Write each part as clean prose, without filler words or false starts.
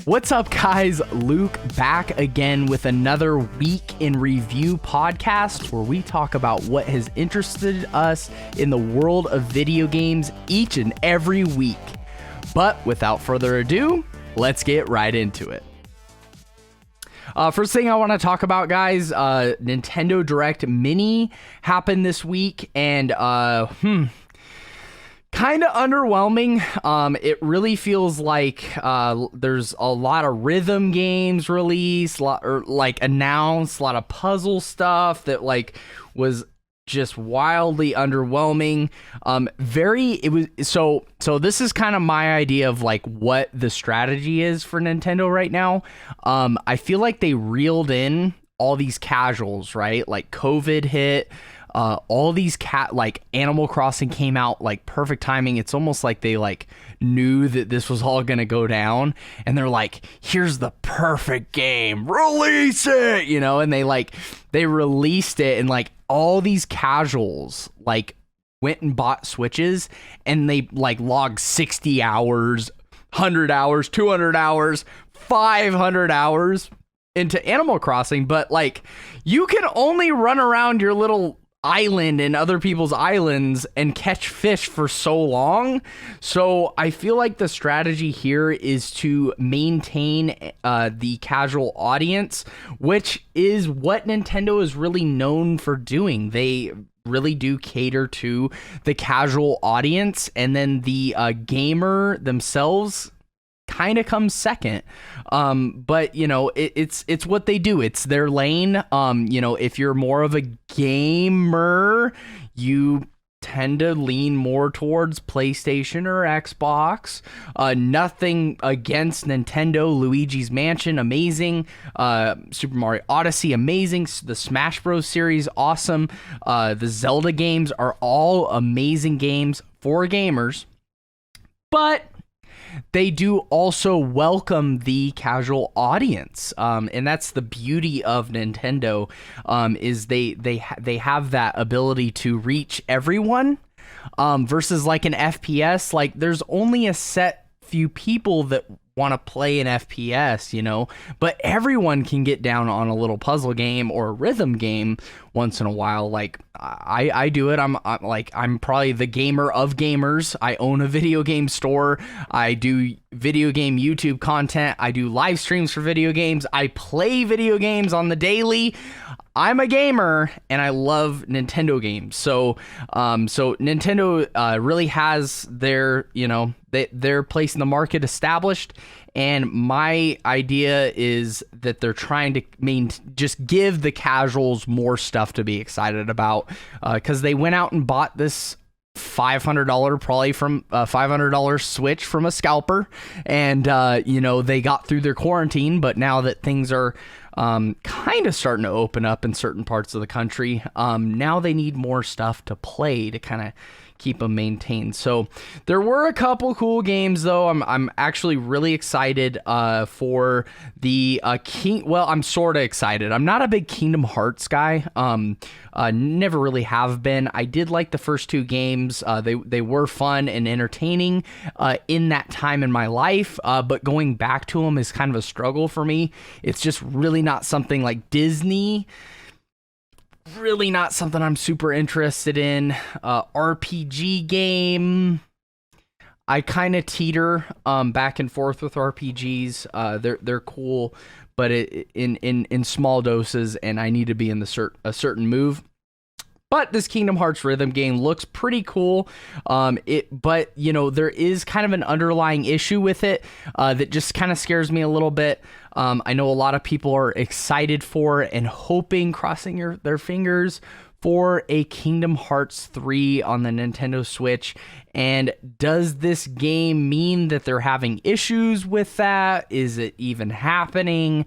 What's up, guys? Luke back again with another week in review podcast where we talk about what has interested us in the world of video games each and every week. But without further ado, let's get right into it. First thing I want to talk about, guys, Nintendo Direct Mini happened this week, and kind of underwhelming. It really feels like there's a lot of rhythm games released, announced, a lot of puzzle stuff that was just wildly underwhelming. So this is kind of my idea of what the strategy is for Nintendo right now. I feel like they reeled in all these casuals, right? Like COVID hit. All these Animal Crossing came out perfect timing. It's almost like they knew that this was all gonna go down, and they're like, here's the perfect game, release it, and they released it, and all these casuals went and bought Switches, and they logged 60 hours, 100 hours, 200 hours, 500 hours into Animal Crossing, but you can only run around your little island and other people's islands and catch fish for so long. So I feel like the strategy here is to maintain the casual audience, which is what Nintendo is really known for doing. They really do cater to the casual audience, and then the gamer themselves kind of comes second. But it's what they do. It's their lane. If you're more of a gamer, you tend to lean more towards PlayStation or Xbox. Nothing against Nintendo. Luigi's Mansion, amazing. Super Mario Odyssey, amazing. The Smash Bros series, awesome. The Zelda games are all amazing games for gamers, but they do also welcome the casual audience, and that's the beauty of Nintendo. Is they have that ability to reach everyone, versus an FPS. There's only a set few people that want to play an FPS, but everyone can get down on a little puzzle game or a rhythm game once in a while. I do it. I'm probably the gamer of gamers. I own a video game store. I do video game YouTube content. I do live streams for video games. I play video games on the daily. I'm a gamer, and I love Nintendo games. So Nintendo really has their place in the market established, and my idea is that they're trying to just give the casuals more stuff to be excited about, because they went out and bought this $500 probably from a $500 Switch from a scalper, and they got through their quarantine, but now that things are kind of starting to open up in certain parts of the country, now they need more stuff to play to kind of keep them maintained. So there were a couple cool games, though. I'm actually really excited for the I'm sort of excited. I'm not a big Kingdom Hearts guy. Never really have been. I did like the first two games. They were fun and entertaining in that time in my life, but going back to them is kind of a struggle for me. It's just really not something like Disney. Really not something I'm super interested in. RPG game, I kind of teeter back and forth with RPGs. They're cool, but in small doses, and I need to be in a certain move. But this Kingdom Hearts rhythm game looks pretty cool. But there is kind of an underlying issue with it that just kind of scares me a little bit. I know a lot of people are excited for and hoping, crossing their fingers for a Kingdom Hearts 3 on the Nintendo Switch. And does this game mean that they're having issues with that? Is it even happening?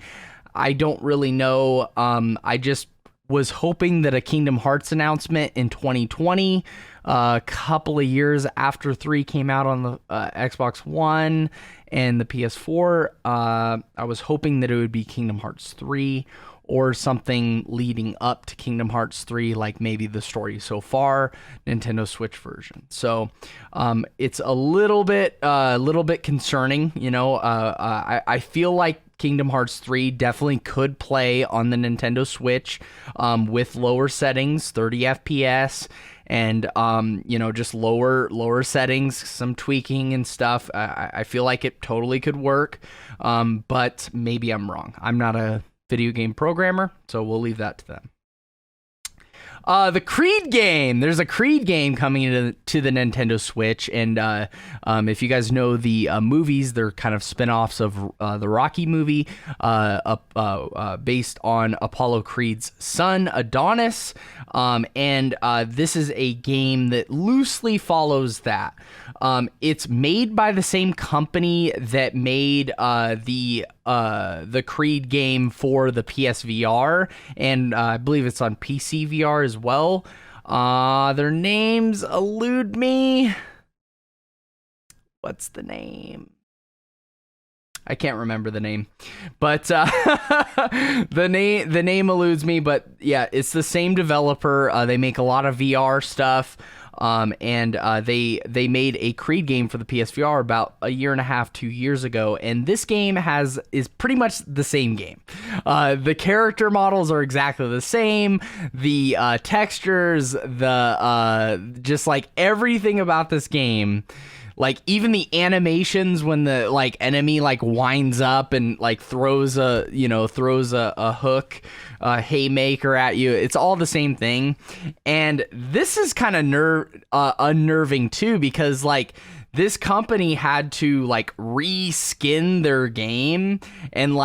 I don't really know. I just was hoping that a Kingdom Hearts announcement in 2020, a couple of years after 3 came out on the Xbox One and the PS4, I was hoping that it would be Kingdom Hearts 3 or something leading up to Kingdom Hearts 3, like maybe the story so far, Nintendo Switch version. So it's a little bit concerning. I feel like Kingdom Hearts 3 definitely could play on the Nintendo Switch with lower settings, 30 FPS, and just lower settings, some tweaking and stuff. I feel like it totally could work, but maybe I'm wrong. I'm not a video game programmer, so we'll leave that to them. The Creed game. There's a Creed game coming to the Nintendo Switch, and if you guys know the movies, they're kind of spin-offs of the Rocky movie, based on Apollo Creed's son, Adonis, and this is a game that loosely follows that. It's made by the same company that made the Creed game for the PSVR, and I believe it's on PC VR as well. Their names elude me. What's the name? I can't remember the name, but the name eludes me. But yeah, it's the same developer. They make a lot of VR stuff. And they made a Creed game for the PSVR about a year and a half, 2 years ago, and this game is pretty much the same game. The character models are exactly the same. The textures, just like everything about this game. Like even the animations when the enemy winds up and throws a hook, haymaker at you, it's all the same thing. And this is kind of unnerving too, because this company had to reskin their game and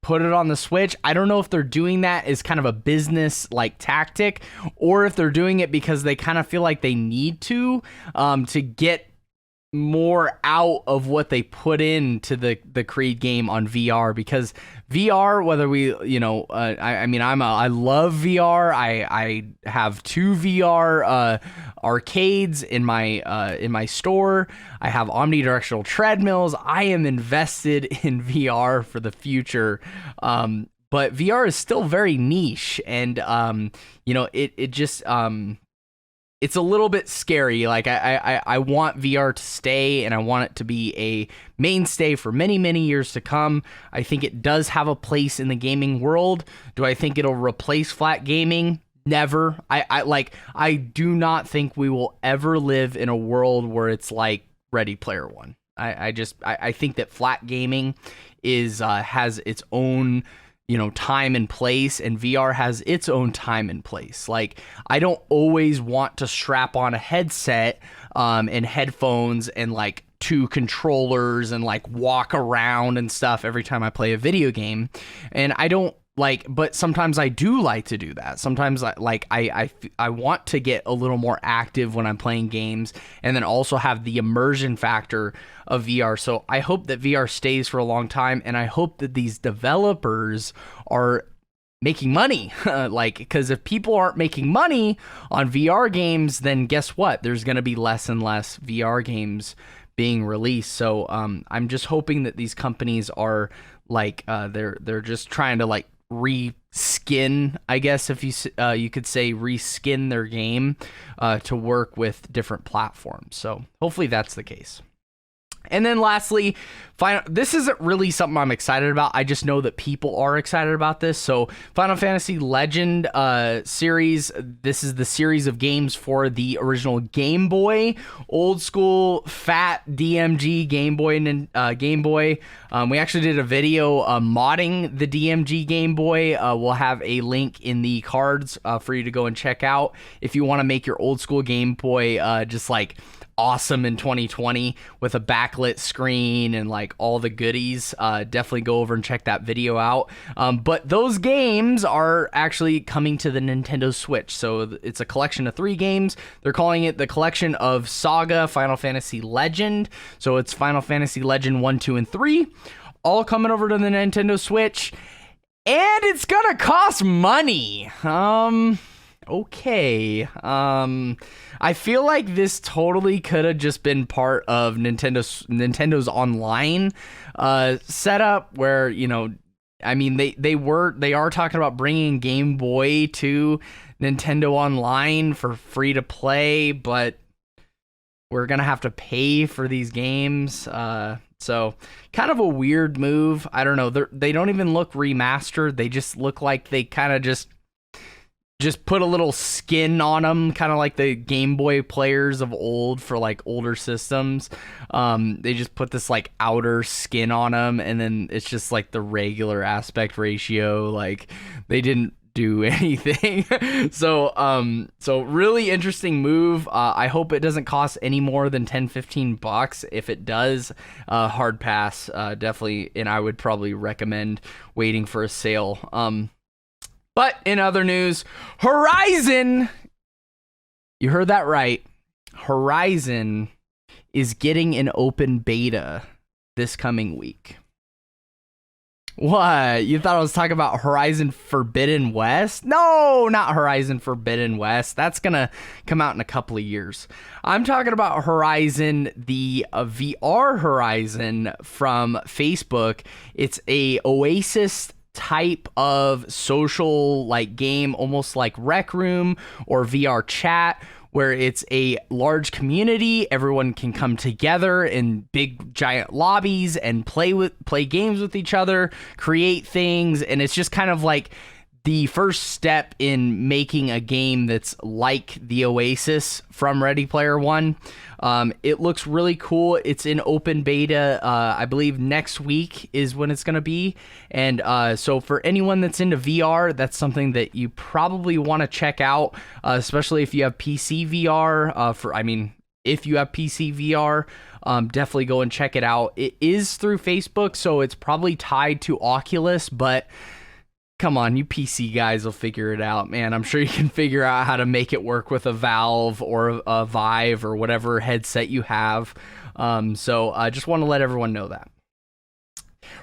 put it on the Switch. I don't know if they're doing that as kind of a business tactic, or if they're doing it because they kind of feel like they need to get more out of what they put into the Creed game on VR, because VR, whether we, I love VR. I have 2 VR arcades in my store. I have omnidirectional treadmills. I am invested in VR for the future. But VR is still very niche, and it just it's a little bit scary. I want VR to stay, and I want it to be a mainstay for many, many years to come. I think it does have a place in the gaming world. Do I think it'll replace flat gaming? Never. I do not think we will ever live in a world where it's like Ready Player One. I think that flat gaming has its own time and place, and VR has its own time and place. I don't always want to strap on a headset and headphones and 2 controllers and walk around and stuff every time I play a video game. And I don't but sometimes I do like to do that. Sometimes I want to get a little more active when I'm playing games, and then also have the immersion factor of VR. So I hope that VR stays for a long time, and I hope that these developers are making money. Because if people aren't making money on VR games, then guess what? There's going to be less and less VR games being released. So I'm just hoping that these companies are they're just trying to reskin, I guess, if you could say reskin their game to work with different platforms. So hopefully that's the case. And then lastly, this isn't really something I'm excited about. I just know that people are excited about this. So Final Fantasy Legend series, this is the series of games for the original Game Boy, old school fat DMG Game Boy. We actually did a video modding the DMG Game Boy. We'll have a link in the cards for you to go and check out if you want to make your old school Game Boy just awesome in 2020 with a backlit screen and all the goodies. Definitely go over and check that video out. But those games are actually coming to the Nintendo Switch. So it's a collection of 3 games. They're calling it the collection of Saga Final Fantasy Legend. So it's Final Fantasy Legend 1, 2, and 3, all coming over to the Nintendo Switch. And it's gonna cost money. Okay. I feel like this totally could have just been part of Nintendo's online setup, where I mean, they are talking about bringing Game Boy to Nintendo Online for free to play, but we're gonna have to pay for these games. So kind of a weird move. I don't know. They don't even look remastered. They just look like they kind of just put a little skin on them, kind of like the Game Boy players of old for like older systems. They just put this like outer skin on them, and then it's just like the regular aspect ratio. Like they didn't do anything. So really interesting move. I hope it doesn't cost any more than $10-15. If it does, hard pass, definitely. And I would probably recommend waiting for a sale. But in other news, Horizon, you heard that right. Horizon is getting an open beta this coming week. What? You thought I was talking about Horizon Forbidden West? No, not Horizon Forbidden West. That's going to come out in a couple of years. I'm talking about Horizon, the VR Horizon from Facebook. It's a Oasis type of social like game, almost like Rec Room or VR Chat, where it's a large community. Everyone can come together in big giant lobbies and play games with each other, create things, and it's just kind of like the first step in making a game that's like the Oasis from Ready Player One. It looks really cool. It's in open beta. I believe next week is when it's going to be. And so for anyone that's into VR, that's something that you probably want to check out, especially if you have PC VR. If you have PC VR, definitely go and check it out. It is through Facebook, so it's probably tied to Oculus, but come on, you PC guys will figure it out, man. I'm sure you can figure out how to make it work with a Valve or a Vive or whatever headset you have. So I just want to let everyone know that.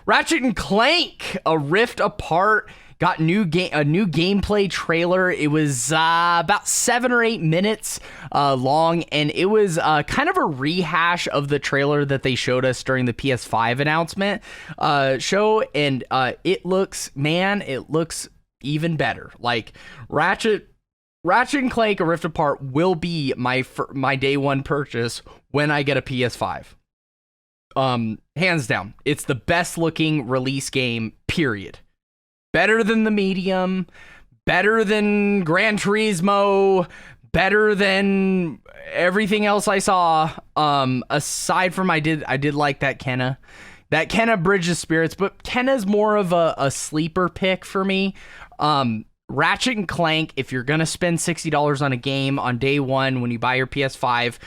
Ratchet and Clank, A Rift Apart, got a new gameplay trailer. It was about 7 or 8 minutes long, and it was kind of a rehash of the trailer that they showed us during the PS5 announcement show, and it looks even better. Like Ratchet and Clank, A Rift Apart will be my day one purchase when I get a PS5. Hands down, it's the best looking release game, period. Better than the Medium, better than Gran Turismo, better than everything else I saw. Aside from I did like that Kenna. That Kenna Bridge of Spirits, but Kenna's more of a sleeper pick for me. Ratchet and Clank, if you're gonna spend $60 on a game on day one when you buy your PS5,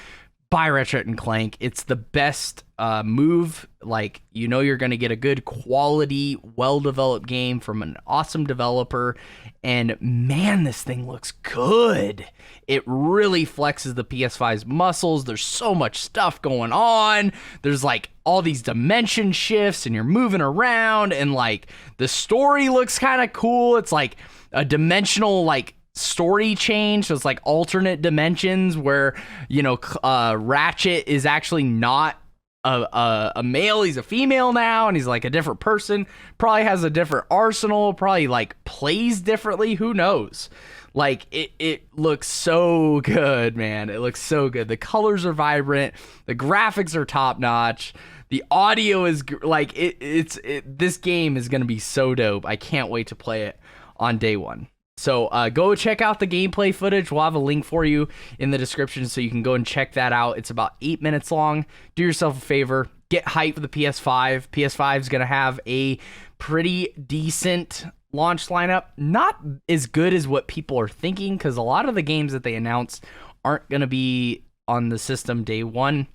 buy Ratchet and Clank. It's the best move. Like, you know, you're going to get a good quality, well-developed game from an awesome developer. And man, this thing looks good. It really flexes the PS5's muscles. There's so much stuff going on. There's like all these dimension shifts and you're moving around, and like the story looks kind of cool. It's like a dimensional like story change, so it's like alternate dimensions where, you know, Ratchet is actually not a male, he's a female now, and he's like a different person, probably has a different arsenal, probably like plays differently, who knows. Like it looks so good, man. It looks so good. The colors are vibrant, the graphics are top notch, the audio is like this game is gonna be so dope. I can't wait to play it on day one. So go check out the gameplay footage. We'll have a link for you in the description so you can go and check that out. It's about 8 minutes long. Do yourself a favor. Get hyped for the PS5. PS5 is going to have a pretty decent launch lineup. Not as good as what people are thinking, because a lot of the games that they announced aren't going to be on the system day one.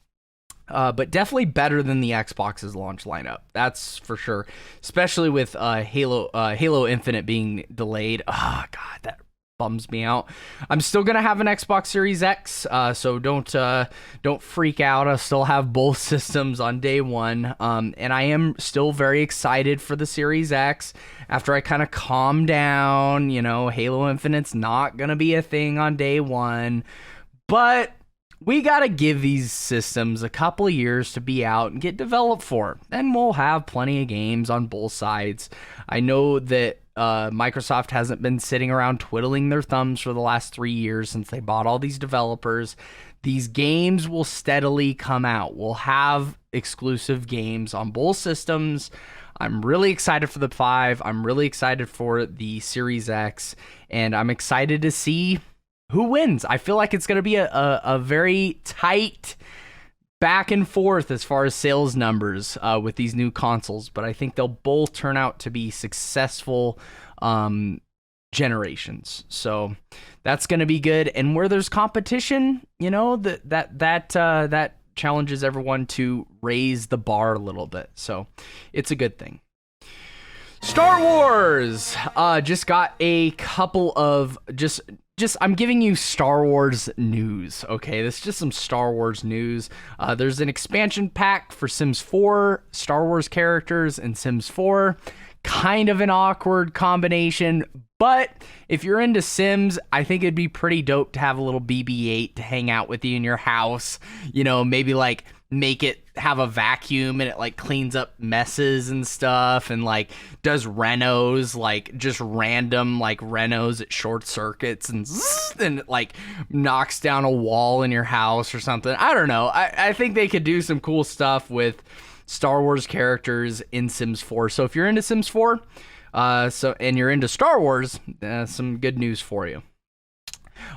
But definitely better than the Xbox's launch lineup. That's for sure. Especially with Halo Infinite being delayed. Oh, God, that bums me out. I'm still going to have an Xbox Series X, so don't freak out. I'll still have both systems on day one. And I am still very excited for the Series X. After I kind of calm down, you know, Halo Infinite's not going to be a thing on day one. But we got to give these systems a couple of years to be out and get developed for. Then we'll have plenty of games on both sides. I know that Microsoft hasn't been sitting around twiddling their thumbs for the last 3 years since they bought all these developers. These games will steadily come out. We'll have exclusive games on both systems. I'm really excited for the 5. I'm really excited for the Series X. And I'm excited to see who wins. I feel like it's going to be a very tight back and forth as far as sales numbers with these new consoles. But I think they'll both turn out to be successful generations. So that's going to be good. And where there's competition, you know, that challenges everyone to raise the bar a little bit. So it's a good thing. Star Wars just got a couple of just I'm giving you Star Wars news, okay? This is just some Star Wars news. There's an expansion pack for Sims 4 Star Wars characters in Sims 4. Kind of an awkward combination, but if you're into Sims, I think it'd be pretty dope to have a little BB-8 to hang out with you in your house. You know, maybe like make it have a vacuum and it like cleans up messes and stuff, and like does renos, like just random like renos at short circuits, and it like knocks down a wall in your house or something. I don't know. I think they could do some cool stuff with Star Wars characters in Sims 4. So if you're into Sims 4, and you're into Star Wars, some good news for you.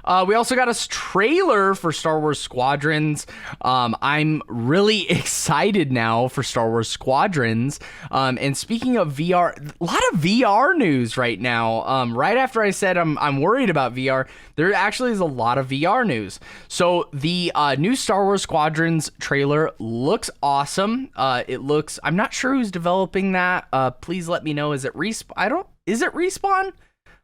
We also got a trailer for Star Wars Squadrons. I'm really excited now for Star Wars Squadrons. And speaking of VR, a lot of VR news right now. Right after I said I'm worried about VR, there actually is a lot of VR news. So the new Star Wars Squadrons trailer looks awesome. I'm not sure who's developing that. Please let me know. Is it Respawn? Is it Respawn?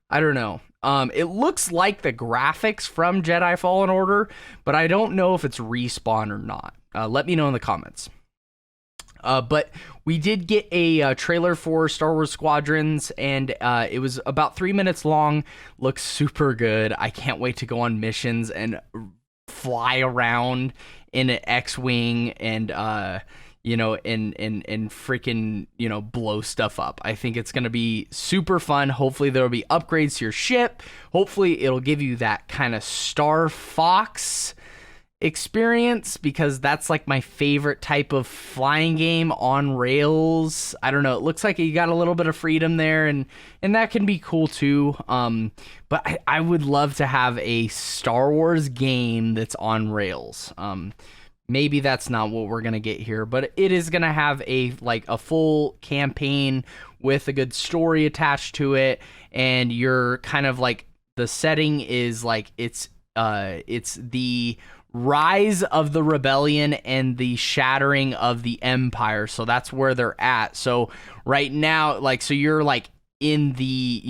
I don't know. It looks like the graphics from Jedi Fallen Order, but I don't know if it's Respawn or not. Let me know in the comments. But we did get a trailer for Star Wars Squadrons, and it was about 3 minutes long. Looks super good. I can't wait to go on missions and fly around in an X-Wing and and freaking, blow stuff up. I think it's going to be super fun. Hopefully there'll be upgrades to your ship. Hopefully it'll give you that kind of Star Fox experience, because that's like my favorite type of flying game on rails. I don't know. It looks like you got a little bit of freedom there, and that can be cool too. But I would love to have a Star Wars game that's on rails. Maybe that's not what we're going to get here, but it is going to have a full campaign with a good story attached to it. And you're kind of like, the setting is like, it's the rise of the rebellion and the shattering of the empire. So that's where they're at. So right now, so you're like in the,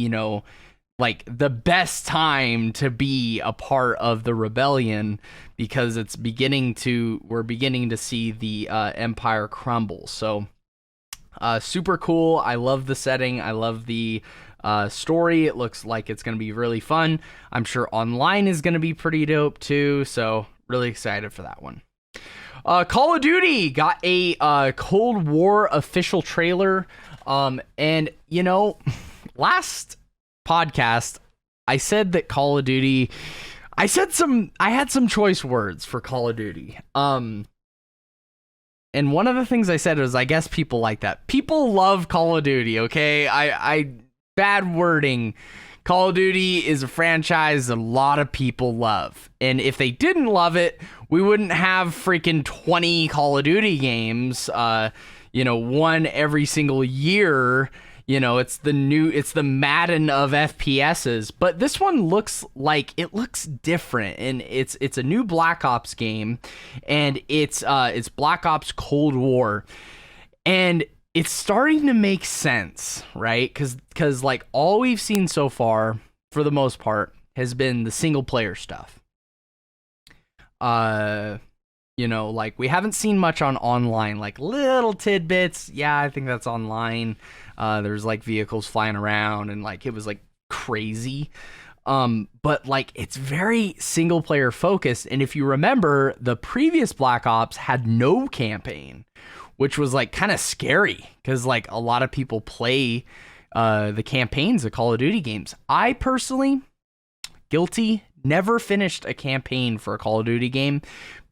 the best time to be a part of the rebellion, because we're beginning to see the empire crumble. So super cool. I love the setting. I love the story. It looks like it's going to be really fun. I'm sure online is going to be pretty dope too. So really excited for that one. Call of Duty got a Cold War official trailer. And last podcast, I said that Call of Duty, I had some choice words for Call of Duty. And one of the things I said was, I guess people like that. People love Call of Duty, okay? I bad wording. Call of Duty is a franchise that a lot of people love. And if they didn't love it, we wouldn't have freaking 20 Call of Duty games, one every single year. It's the Madden of FPSs, but this one looks different, and it's a new Black Ops game, and it's Black Ops Cold War, and it's starting to make sense, right? Because like all we've seen so far, for the most part, has been the single player stuff. We haven't seen much on online, like little tidbits. Yeah, I think that's online. There's like vehicles flying around, and like it was like crazy. But like it's very single player focused. And if you remember, the previous Black Ops had no campaign, which was like kind of scary because like a lot of people play the campaigns of Call of Duty games. I personally, guilty, never finished a campaign for a Call of Duty game,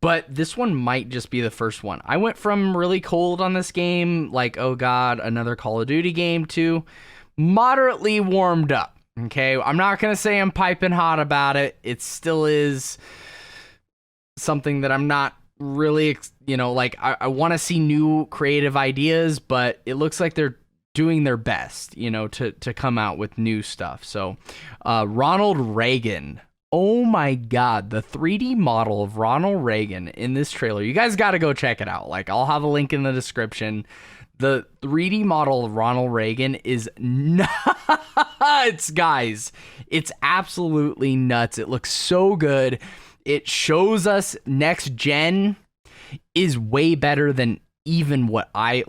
but this one might just be the first one. I went from really cold on this game, like, oh god, another Call of Duty game, to moderately warmed up. Okay, I'm not going to say I'm piping hot about it. It still is something that I'm not really, like I want to see new creative ideas, but it looks like they're doing their best, to come out with new stuff. So Ronald Reagan. Oh my god, the 3D model of Ronald Reagan in this trailer. You guys got to go check it out. Like, I'll have a link in the description. The 3D model of Ronald Reagan is nuts, guys. It's absolutely nuts. It looks so good. It shows us next gen is way better than even what I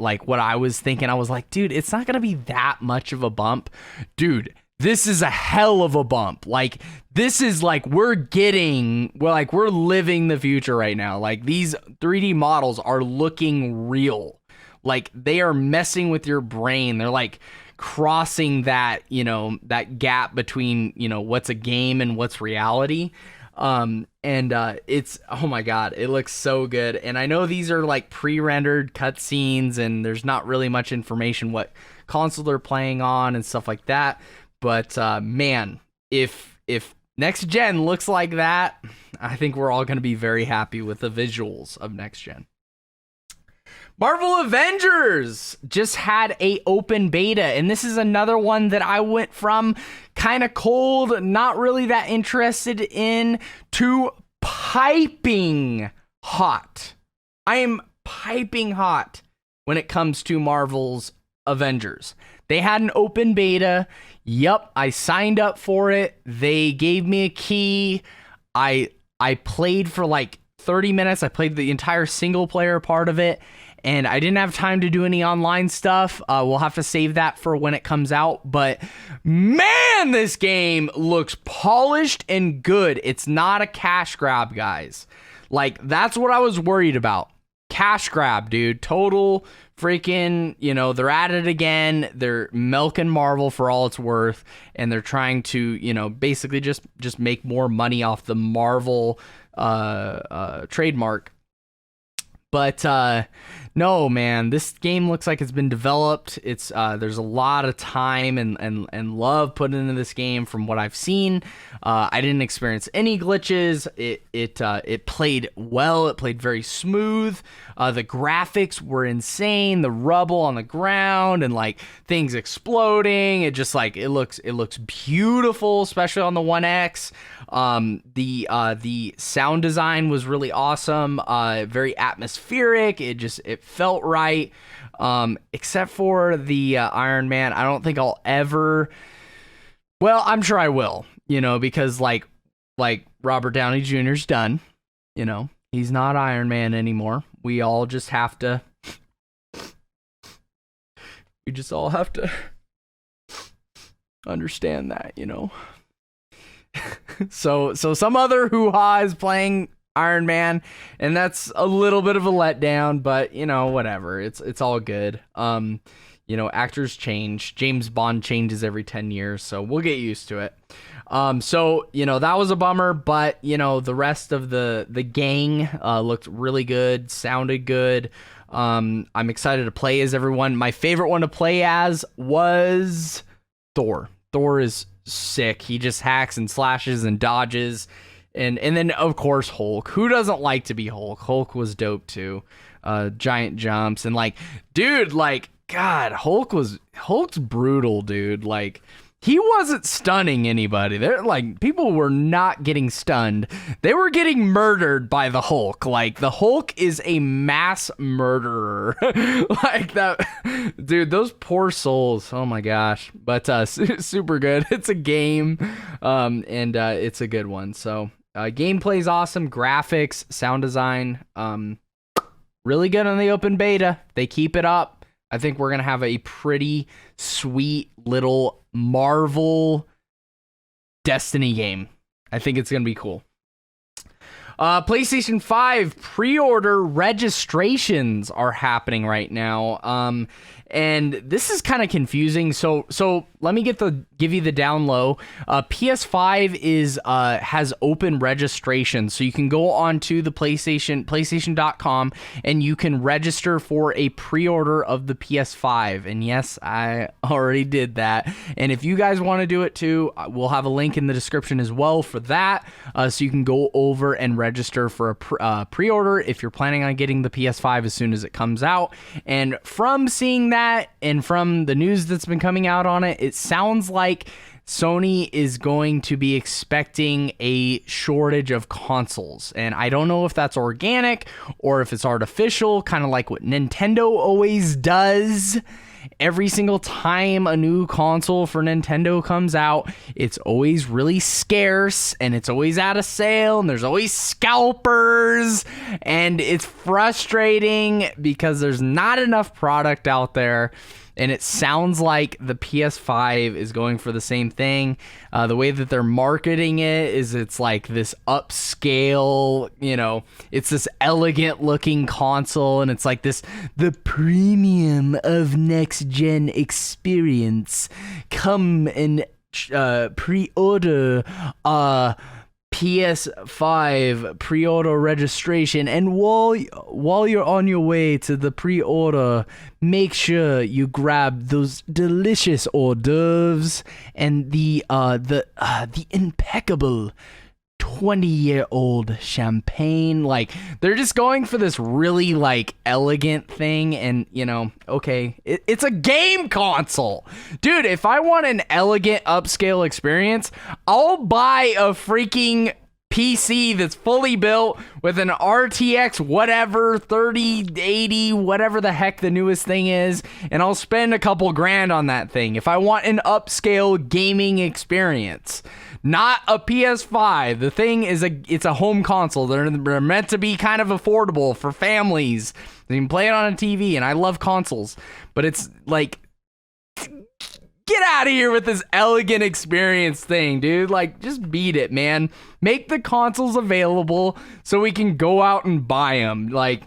was thinking. I was like, dude, it's not going to be that much of a bump. Dude, this is a hell of a bump. Like, this is like, we're living the future right now. Like, these 3D models are looking real. Like, they are messing with your brain. They're like crossing that, that gap between, what's a game and what's reality. It's, oh my god, it looks so good. And I know these are like pre-rendered cutscenes and there's not really much information what console they're playing on and stuff like that. But man, if next gen looks like that, I think we're all going to be very happy with the visuals of next gen. Marvel Avengers just had a open beta, and this is another one that I went from kind of cold, not really that interested in, to piping hot. I am piping hot when it comes to Marvel's Avengers. They had an open beta. Yup, I signed up for it. They gave me a key. I played for like 30 minutes. I played the entire single player part of it. And I didn't have time to do any online stuff. We'll have to save that for when it comes out. But man, this game looks polished and good. It's not a cash grab, guys. Like, that's what I was worried about. Cash grab, dude. Total freaking, they're at it again. They're milking Marvel for all it's worth. And they're trying to, basically just make more money off the Marvel trademark. But no, man, this game looks like it's been developed. It's there's a lot of time and love put into this game from what I've seen. I didn't experience any glitches. It played well. It played very smooth. The graphics were insane. The rubble on the ground and like things exploding. It just like it looks beautiful, especially on the One X. The sound design was really awesome. Very atmospheric. It felt right. Except for the Iron Man. I don't think I'll ever. Well, I'm sure I will. Because like Robert Downey Jr.'s done. He's not Iron Man anymore. We all just have to. We just all have to understand that, So some other hoo-ha is playing Iron Man, and that's a little bit of a letdown, but whatever. It's all good. Actors change. James Bond changes every 10 years, so we'll get used to it. So that was a bummer, but the rest of the gang looked really good, sounded good. I'm excited to play as everyone. My favorite one to play as was Thor. Thor is sick. He just hacks and slashes and dodges. And then of course Hulk. Who doesn't like to be Hulk? Hulk was dope too. Giant jumps and God, Hulk's brutal, dude. Like, he wasn't stunning anybody. They're like, people were not getting stunned. They were getting murdered by the Hulk. Like, the Hulk is a mass murderer. Like that, dude, those poor souls. Oh my gosh. But super good. It's a game. And it's a good one. So gameplay's awesome. Graphics, sound design, really good on the open beta. They keep it up. I think we're going to have a pretty sweet little Marvel Destiny game. I think it's going to be cool. PlayStation 5 pre-order registrations are happening right now. And this is kind of confusing. So let me give you the down low. PS5 has open registration, so you can go on to the PlayStation.com, and you can register for a pre-order of the PS5. And yes, I already did that. And if you guys want to do it too, we'll have a link in the description as well for that, so you can go over and register for a pre-order if you're planning on getting the PS5 as soon as it comes out. And from seeing that, and from the news that's been coming out on it, it sounds like Sony is going to be expecting a shortage of consoles. And I don't know if that's organic or if it's artificial, kind of like what Nintendo always does. Every single time a new console for Nintendo comes out, it's always really scarce and it's always out of sale and there's always scalpers, and it's frustrating because there's not enough product out there. And it sounds like the PS5 is going for the same thing. The way that they're marketing it is it's like this upscale, it's this elegant looking console, and it's like the premium of next gen experience. Come and pre-order PS5 pre-order registration, and while you're on your way to the pre-order, make sure you grab those delicious hors d'oeuvres and the impeccable 20-year-old champagne. Like, they're just going for this really like elegant thing, and okay, it's a game console, dude. If I want an elegant upscale experience, I'll buy a freaking PC that's fully built with an RTX whatever 3080, whatever the heck the newest thing is, and I'll spend a couple grand on that thing if I want an upscale gaming experience. Not a PS5. The thing is it's a home console. They're meant to be kind of affordable for families. You can play it on a TV, and I love consoles, but it's like, get out of here with this elegant experience thing, dude. Like, just beat it, man. Make the consoles available so we can go out and buy them. Like,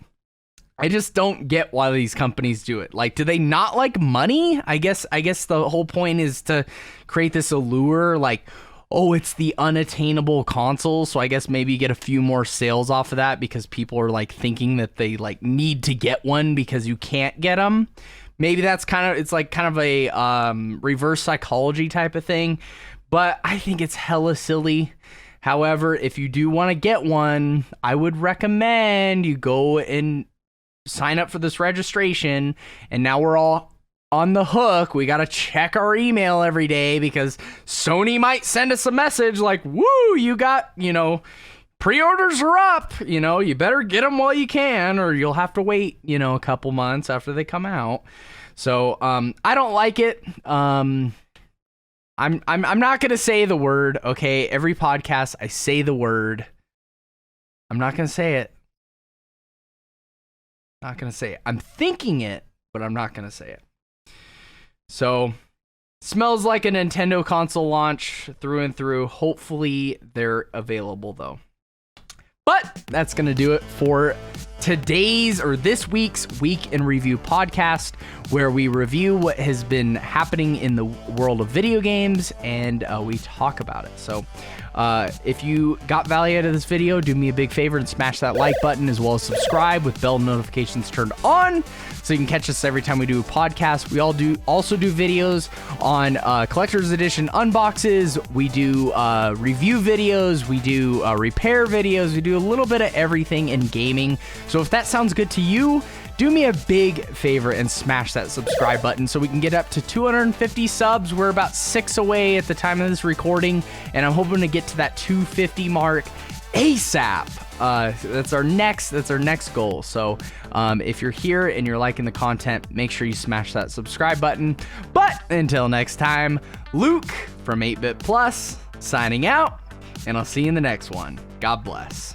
I just don't get why these companies do it. Like, do they not like money? I guess the whole point is to create this allure, like, oh, it's the unattainable console, so I guess maybe you get a few more sales off of that because people are like thinking that they like need to get one because you can't get them. Maybe that's kind of a reverse psychology type of thing, but I think it's hella silly. However, if you do want to get one, I would recommend you go and sign up for this registration, and now we're all on the hook. We got to check our email every day because Sony might send us a message like, woo, you got, pre-orders are up, you better get them while you can, or you'll have to wait, a couple months after they come out. So, I don't like it. I'm not going to say the word, okay? Every podcast I say the word. I'm not going to say it. Not going to say it. I'm thinking it, but I'm not going to say it. So, smells like a Nintendo console launch through and through. Hopefully, they're available, though. But that's going to do it for this week's Week in Review podcast, where we review what has been happening in the world of video games, and we talk about it. So if you got value out of this video, do me a big favor and smash that like button, as well as subscribe with bell notifications turned on so you can catch us every time we do a podcast. We also do videos on collector's edition unboxes. We do review videos. We do repair videos. We do a little bit of everything in gaming. So if that sounds good to you, do me a big favor and smash that subscribe button so we can get up to 250 subs. We're about 6 away at the time of this recording, and I'm hoping to get to that 250 mark ASAP. That's our next goal. So if you're here and you're liking the content, make sure you smash that subscribe button. But until next time, Luke from 8-Bit Plus signing out, and I'll see you in the next one. God bless.